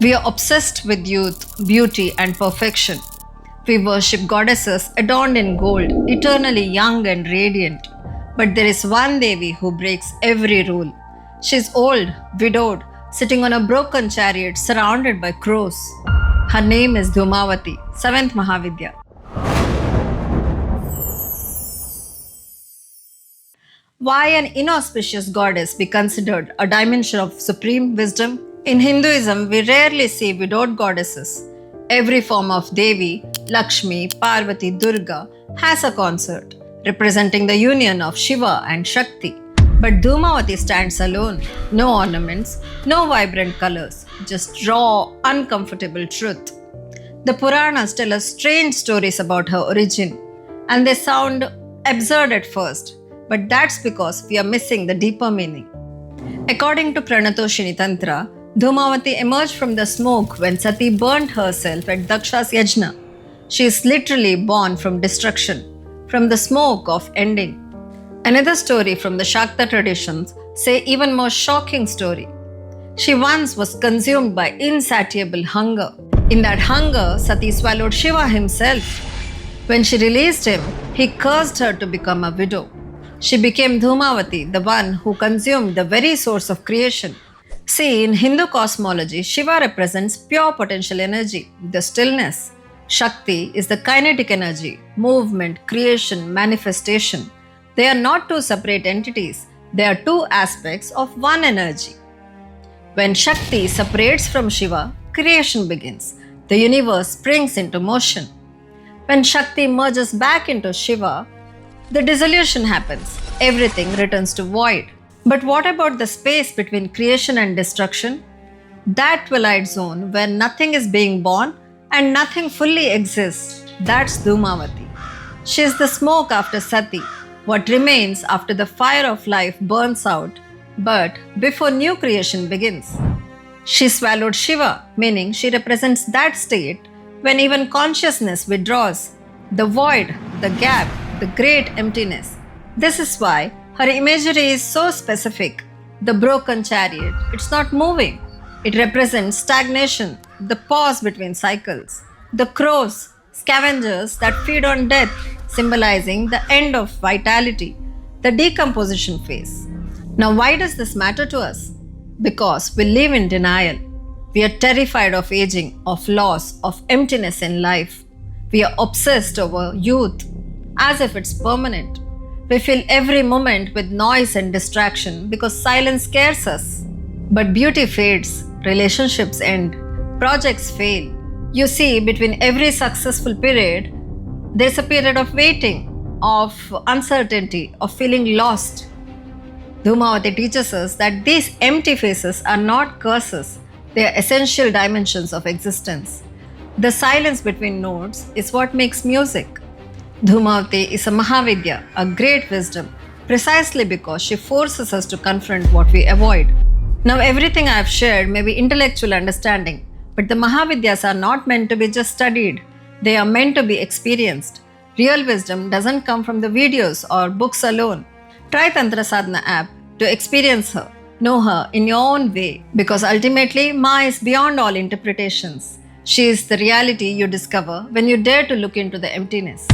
We are obsessed with youth, beauty, and perfection. We worship goddesses adorned in gold, eternally young and radiant. But there is one Devi who breaks every rule. She is old, widowed, sitting on a broken chariot surrounded by crows. Her name is Dhumavati, 7th Mahavidya. Why an inauspicious goddess be considered a dimension of supreme wisdom? In Hinduism, we rarely see widowed goddesses. Every form of Devi, Lakshmi, Parvati, Durga has a consort, representing the union of Shiva and Shakti. But Dhumavati stands alone, no ornaments, no vibrant colors, just raw, uncomfortable truth. The Puranas tell us strange stories about her origin, and they sound absurd at first, but that's because we are missing the deeper meaning. According to Pranatoshini Tantra, Dhumavati emerged from the smoke when Sati burnt herself at Daksha's Yajna. She is literally born from destruction, from the smoke of ending. Another story from the Shakta traditions say even more shocking story. She once was consumed by insatiable hunger. In that hunger, Sati swallowed Shiva himself. When she released him, he cursed her to become a widow. She became Dhumavati, the one who consumed the very source of creation. See, in Hindu cosmology, Shiva represents pure potential energy, the stillness. Shakti is the kinetic energy, movement, creation, manifestation. They are not two separate entities, they are two aspects of one energy. When Shakti separates from Shiva, creation begins. The universe springs into motion. When Shakti merges back into Shiva, the dissolution happens. Everything returns to void. But what about the space between creation and destruction? That twilight zone where nothing is being born and nothing fully exists, that's Dhumavati. She is the smoke after Sati, what remains after the fire of life burns out, but before new creation begins. She swallowed Shiva, meaning she represents that state when even consciousness withdraws, the void, the gap, the great emptiness. This is why her imagery is so specific. The broken chariot, it's not moving. It represents stagnation, the pause between cycles. The crows, scavengers that feed on death, symbolizing the end of vitality, the decomposition phase. Now, why does this matter to us? Because we live in denial. We are terrified of aging, of loss, of emptiness in life. We are obsessed over youth, as if it's permanent. We fill every moment with noise and distraction because silence scares us. But beauty fades, relationships end, projects fail. You see, between every successful period, there's a period of waiting, of uncertainty, of feeling lost. Dhumavati teaches us that these empty phases are not curses, they are essential dimensions of existence. The silence between notes is what makes music. Dhumavati is a Mahavidya, a great wisdom, precisely because she forces us to confront what we avoid. Now, everything I have shared may be intellectual understanding, but the Mahavidyas are not meant to be just studied. They are meant to be experienced. Real wisdom doesn't come from the videos or books alone. Try Tantra Sadhana app to experience her, know her in your own way, because ultimately, Ma is beyond all interpretations. She is the reality you discover when you dare to look into the emptiness.